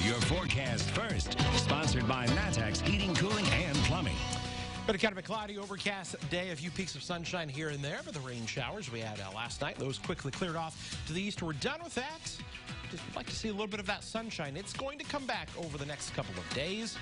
your forecast first. Sponsored by Matex Heating, Cooling, and Plumbing. But kind of a cloudy, overcast day. A few peaks of sunshine here and there, but the rain showers we had last night, those quickly cleared off to the east. We're done with that. Just like to see a little bit of that sunshine. It's going to come back over the next couple of days.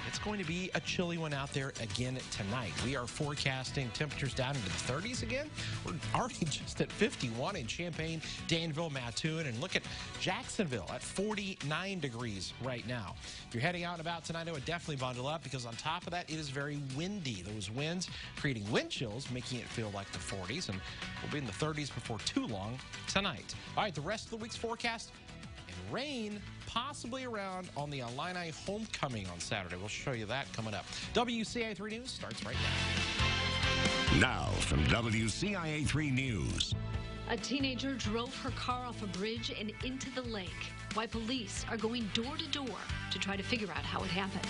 It's going to be a chilly one out there again tonight. We are forecasting temperatures down into the 30s again. We're already just at 51 in Champaign, Danville, Mattoon, and look at Jacksonville at 49 degrees right now. If you're heading out and about tonight, I would definitely bundle up because on top of that, it is very windy. Those winds creating wind chills, making it feel like the 40s, and we'll be in the 30s before too long tonight. All right, the rest of the week's forecast. And rain possibly around on the Illini homecoming on Saturday. We'll show you that coming up. WCIA 3 News starts right now. Now from WCIA 3 News. A teenager drove her car off a bridge and into the lake. Why police are going door to door to try to figure out how it happened.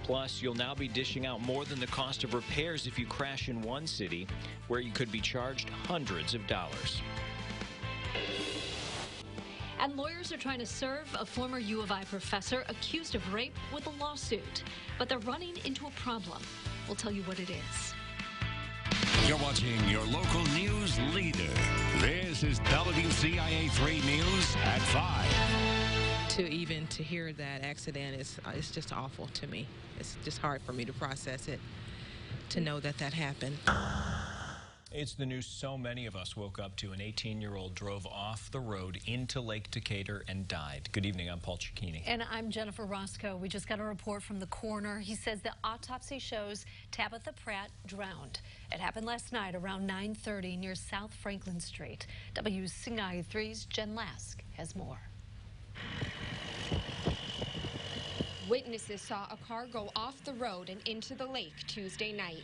Plus, you'll now be dishing out more than the cost of repairs if you crash in one city, where you could be charged hundreds of dollars. And lawyers are trying to serve a former U of I professor accused of rape with a lawsuit. But they're running into a problem. We'll tell you what it is. You're watching your local news leader. This is WCIA 3 News at 5. To hear that accident it's just awful to me. It's just hard for me to process it, to know that happened. It's the news so many of us woke up to. An 18-year-old drove off the road into Lake Decatur and died. Good evening, I'm Paul Cicchini. And I'm Jennifer Roscoe. We just got a report from the coroner. He says the autopsy shows Tabitha Pratt drowned. It happened last night around 9:30 near South Franklin Street. WCIA 3's Jen Lask has more. Witnesses saw a car go off the road and into the lake Tuesday night.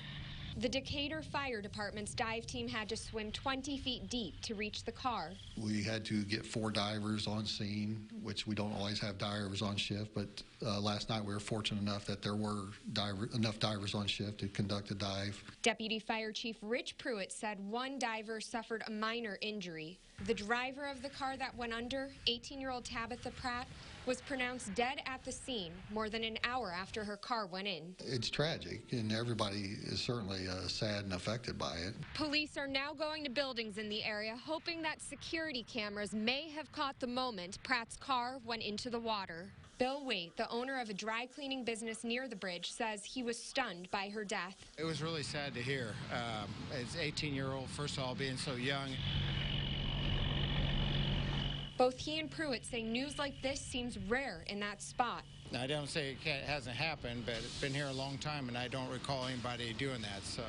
The Decatur Fire Department's dive team had to swim 20 feet deep to reach the car. We had to get 4 divers on scene, which we don't always have divers on shift, but last night we were fortunate enough that there were enough divers on shift to conduct a dive. Deputy Fire Chief Rich Pruitt said one diver suffered a minor injury. The driver of the car that went under, 18-year-old Tabitha Pratt, was pronounced dead at the scene more than an hour after her car went in. It's tragic, and everybody is certainly sad and affected by it. Police are now going to buildings in the area, hoping that security cameras may have caught the moment Pratt's car went into the water. Bill Waite, the owner of a dry cleaning business near the bridge, says he was stunned by her death. It was really sad to hear. As an 18-year-old, first of all, being so young. Both he and Pruitt say news like this seems rare in that spot. I don't say it hasn't happened, but it's been here a long time, and I don't recall anybody doing that. So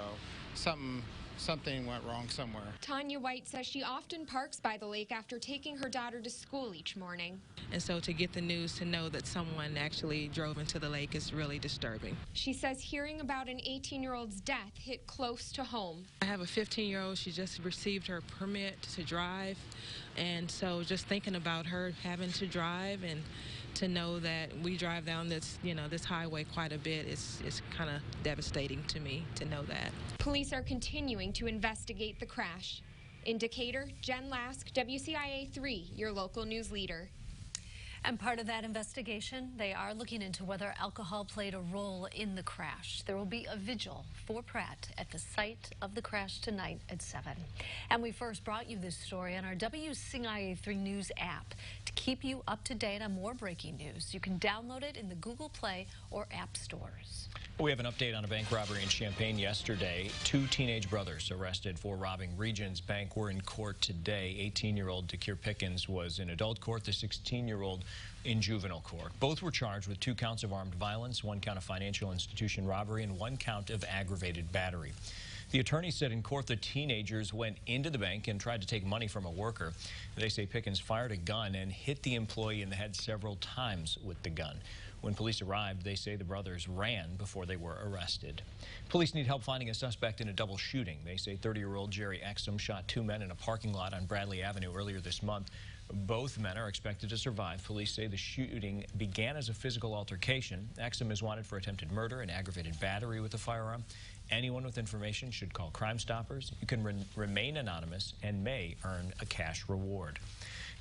something went wrong somewhere. Tanya White says she often parks by the lake after taking her daughter to school each morning. And so to get the news to know that someone actually drove into the lake is really disturbing. She says hearing about an 18-year-old's death hit close to home. I have a 15-year-old. She just received her permit to drive. And so just thinking about her having to drive and to know that we drive down this, this highway quite a bit, it's kind of devastating to me to know that. Police are continuing to investigate the crash. In Decatur, Jen Lask, WCIA 3, your local news leader. And part of that investigation, they are looking into whether alcohol played a role in the crash. There will be a vigil for Pratt at the site of the crash tonight at 7. And we first brought you this story on our WCIA 3 News app. To keep you up to date on more breaking news, you can download it in the Google Play or App Stores. We have an update on a bank robbery in Champaign yesterday. 2 teenage brothers arrested for robbing Regions Bank were in court today. 18-year-old Dakir Pickens was in adult court, the 16-year-old in juvenile court. Both were charged with 2 counts of armed violence, 1 count of financial institution robbery, and 1 count of aggravated battery. The attorney said in court the teenagers went into the bank and tried to take money from a worker. They say Pickens fired a gun and hit the employee in the head several times with the gun. When police arrived, they say the brothers ran before they were arrested. Police need help finding a suspect in a double shooting. They say 30-year-old Jerry Exum shot 2 men in a parking lot on Bradley Avenue earlier this month. Both men are expected to survive. Police say the shooting began as a physical altercation. Exum is wanted for attempted murder and aggravated battery with a firearm. Anyone with information should call Crime Stoppers. You can remain anonymous and may earn a cash reward.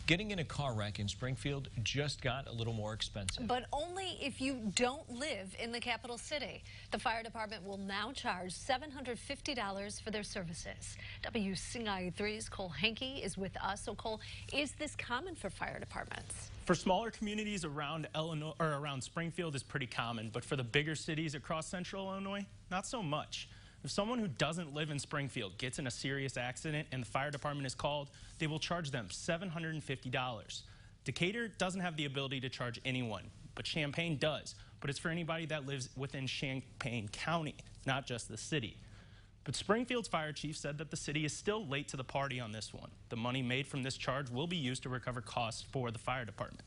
Getting in a car wreck in Springfield just got a little more expensive. But only if you don't live in the capital city. The fire department will now charge $750 for their services. WCIA 3's Cole Hankey is with us. So Cole, is this common for fire departments? For smaller communities around Illinois or around Springfield is pretty common, but for the bigger cities across central Illinois, not so much. If someone who doesn't live in Springfield gets in a serious accident and the fire department is called, they will charge them $750. Decatur doesn't have the ability to charge anyone, but Champaign does. But it's for anybody that lives within Champaign County, not just the city. But Springfield's fire chief said that the city is still late to the party on this one. The money made from this charge will be used to recover costs for the fire department.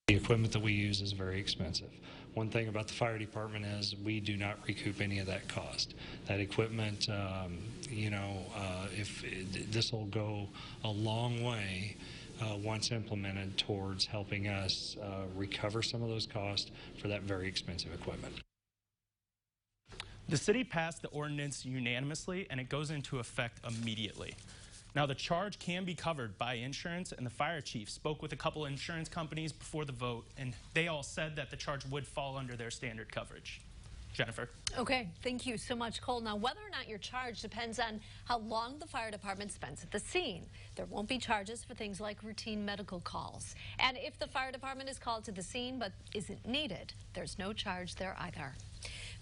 The equipment that we use is very expensive. One thing about the fire department is we do not recoup any of that cost. That equipment, this will go a long way once implemented towards helping us recover some of those costs for that very expensive equipment. The city passed the ordinance unanimously, and it goes into effect immediately. Now, the charge can be covered by insurance, and the fire chief spoke with a couple insurance companies before the vote, and they all said that the charge would fall under their standard coverage. Jennifer. Okay, thank you so much, Cole. Now, whether or not you're charged depends on how long the fire department spends at the scene. There won't be charges for things like routine medical calls. And if the fire department is called to the scene but isn't needed, there's no charge there either.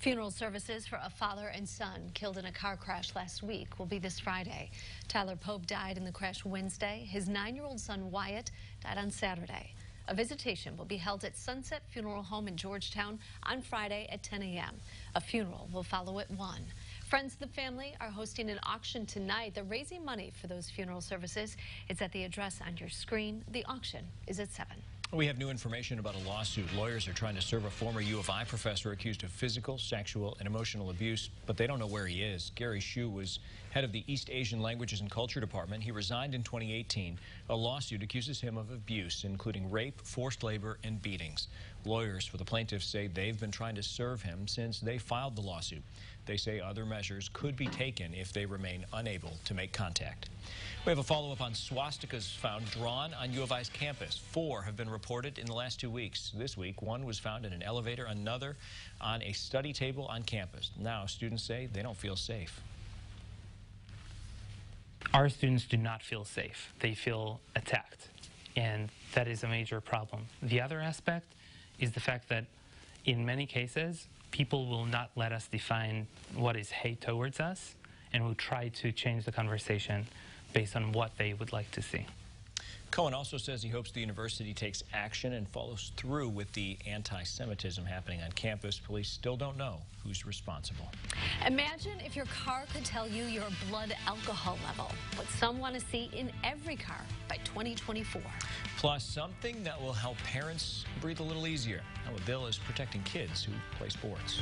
Funeral services for a father and son killed in a car crash last week will be this Friday. Tyler Pope died in the crash Wednesday. His 9-year-old son Wyatt died on Saturday. A visitation will be held at Sunset Funeral Home in Georgetown on Friday at 10 a.m. A funeral will follow at 1. Friends of the family are hosting an auction tonight. They're raising money for those funeral services. It's at the address on your screen. The auction is at 7. We have new information about a lawsuit. Lawyers are trying to serve a former U of I professor accused of physical, sexual, and emotional abuse, but they don't know where he is. Gary Hsu was head of the East Asian Languages and Culture Department. He resigned in 2018. A lawsuit accuses him of abuse, including rape, forced labor, and beatings. Lawyers for the plaintiffs say they've been trying to serve him since they filed the lawsuit. They say other measures could be taken if they remain unable to make contact. We have a follow-up on swastikas found drawn on U of I's campus. 4 have been reported in the last 2 weeks. This week, 1 was found in an elevator, another on a study table on campus. Now, students say they don't feel safe. Our students do not feel safe. They feel attacked, and that is a major problem. The other aspect is the fact that in many cases, people will not let us define what is hate towards us, and will try to change the conversation based on what they would like to see. Cohen also says he hopes the university takes action and follows through with the anti-Semitism happening on campus. Police still don't know who's responsible. Imagine if your car could tell you your blood alcohol level, what some want to see in every car by 2024. Plus, something that will help parents breathe a little easier. Now, a bill is protecting kids who play sports.